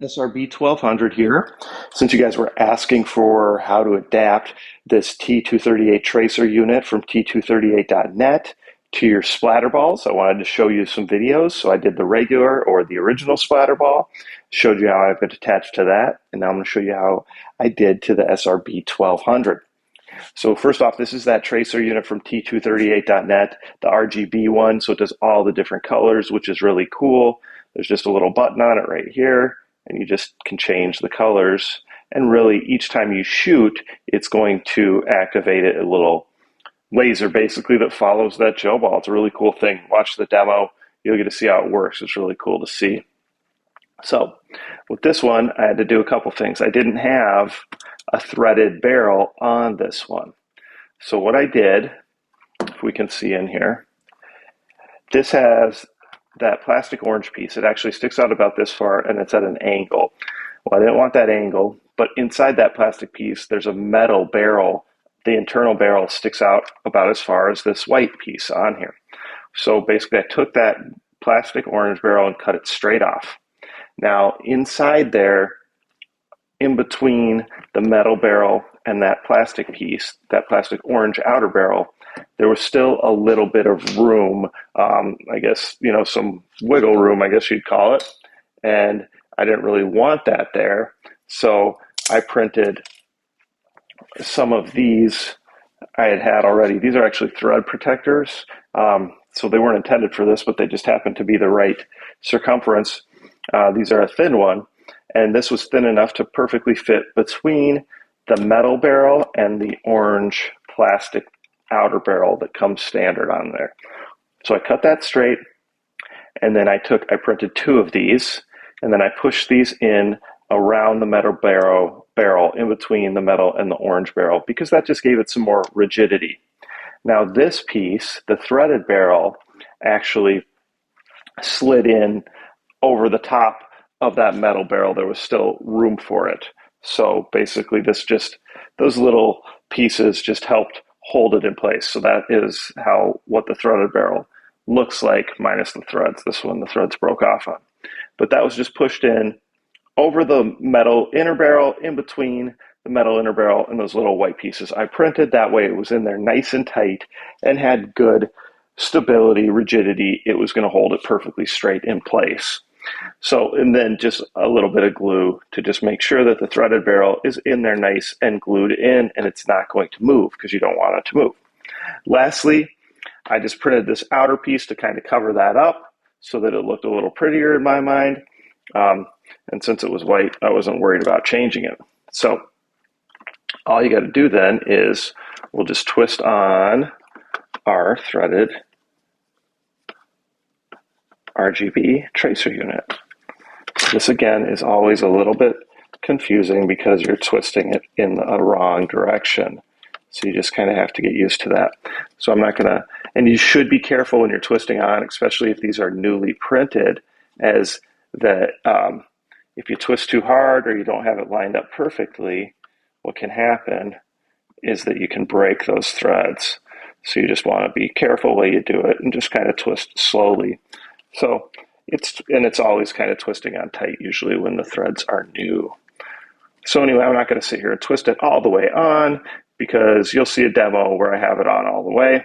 SRB1200 here. Since you guys were asking for how to adapt this T238 tracer unit from T238.net to your Splatterballs, I wanted to show you some videos. So I did the regular or the original Splatterball, showed you how I could attach to that, and now I'm going to show you how I did to the SRB1200. So first off, this is that tracer unit from T238.net, the RGB one, so it does all the different colors, which is really cool. There's just a little button on it right here, and you just can change the colors. And really, each time you shoot, it's going to activate a little laser, basically, that follows that gel ball. It's a really cool thing. Watch the demo. You'll get to see how it works. It's really cool to see. So with this one, I had to do a couple things. I didn't have a threaded barrel on this one. So what I did, if we can see in here, this has that plastic orange piece. It actually sticks out about this far, and it's at an angle. Well, I didn't want that angle, but inside that plastic piece, there's a metal barrel. The internal barrel sticks out about as far as this white piece on here. So basically, I took that plastic orange barrel and cut it straight off. Now, inside there, in between the metal barrel and that plastic piece, that plastic orange outer barrel, there was still a little bit of room, I guess, some wiggle room, I guess you'd call it. And I didn't really want that there. So I printed some of these I had already. These are actually thread protectors. So they weren't intended for this, but they just happened to be the right circumference. These are a thin one. And this was thin enough to perfectly fit between the metal barrel and the orange plastic outer barrel that comes standard on there. So I cut that straight, and then I printed two of these, and then I pushed these in around the metal barrel in between the metal and the orange barrel, because that just gave it some more rigidity. Now this piece, the threaded barrel, actually slid in over the top of that metal barrel. There was still room for it. So basically those little pieces just helped hold it in place. So that is what the threaded barrel looks like, minus the threads. This one, the threads broke off on. But that was just pushed in over the metal inner barrel, in between the metal inner barrel and those little white pieces. I printed that way. It was in there nice and tight and had good stability, rigidity. It was going to hold it perfectly straight in place. So, and then just a little bit of glue to just make sure that the threaded barrel is in there nice and glued in, and it's not going to move because you don't want it to move. Lastly, I just printed this outer piece to kind of cover that up so that it looked a little prettier in my mind. And since it was white, I wasn't worried about changing it. So all you got to do then is we'll just twist on our threaded RGB tracer unit. This again is always a little bit confusing because you're twisting it in a wrong direction. So you just kind of have to get used to that. So I'm not gonna, and you should be careful when you're twisting on, especially if these are newly printed, as that if you twist too hard or you don't have it lined up perfectly, what can happen is that you can break those threads. So you just want to be careful while you do it and just kind of twist slowly. So it's always kind of twisting on tight, usually when the threads are new. So anyway, I'm not going to sit here and twist it all the way on, because you'll see a demo where I have it on all the way.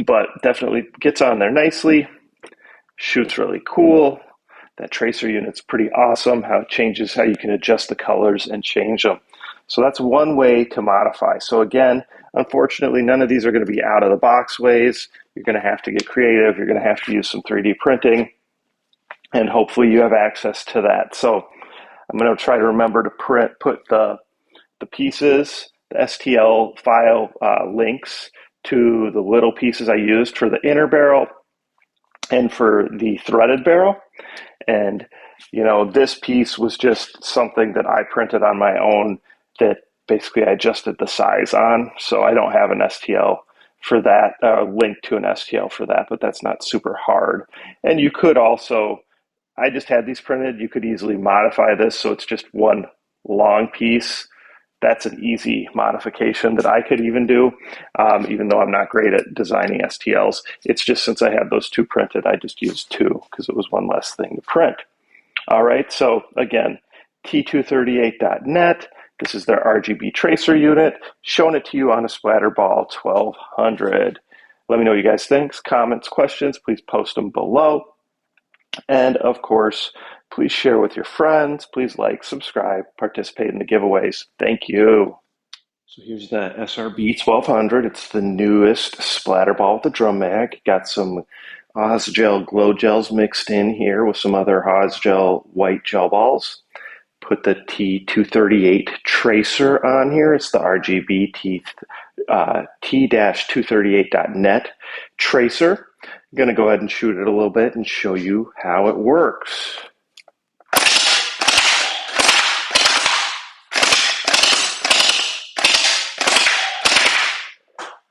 But definitely gets on there nicely, shoots really cool. That tracer unit's pretty awesome, how it changes, how you can adjust the colors and change them. So that's one way to modify. So again, unfortunately, none of these are going to be out of the box ways. You're going to have to get creative. You're going to have to use some 3D printing, and hopefully you have access to that. So I'm going to try to remember to put the pieces, the STL file links to the little pieces I used for the inner barrel and for the threaded barrel. And, this piece was just something that I printed on my own that basically I adjusted the size on. So I don't have an STL for that, link to an STL for that, but that's not super hard. And you could also, I just had these printed, you could easily modify this so it's just one long piece. That's an easy modification that I could even do, even though I'm not great at designing STLs. It's just since I had those two printed, I just used two because it was one less thing to print. All right, so again, T238.net. This is their RGB tracer unit, showing it to you on a Splatrball 1200. Let me know what you guys think. Comments, questions, please post them below. And of course, please share with your friends. Please like, subscribe, participate in the giveaways. Thank you. So here's the SRB1200. It's the newest Splatrball with the drum mag. Got some Ozgel glow gels mixed in here with some other Ozgel white gel balls. Put the T238 tracer on here. It's the RGB T-238.net tracer. I'm going to go ahead and shoot it a little bit and show you how it works.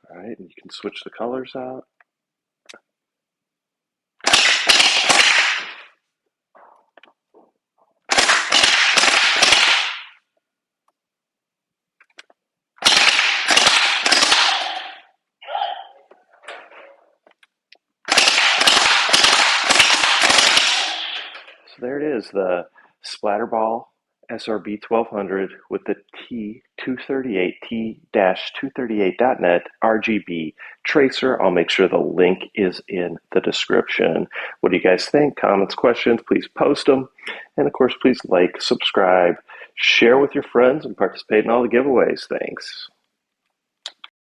All right, and you can switch the colors out. So there it is, the Splatrball SRB1200 with the T238, T-238.net RGB tracer. I'll make sure the link is in the description. What do you guys think? Comments, questions, please post them. And of course, please like, subscribe, share with your friends, and participate in all the giveaways. Thanks.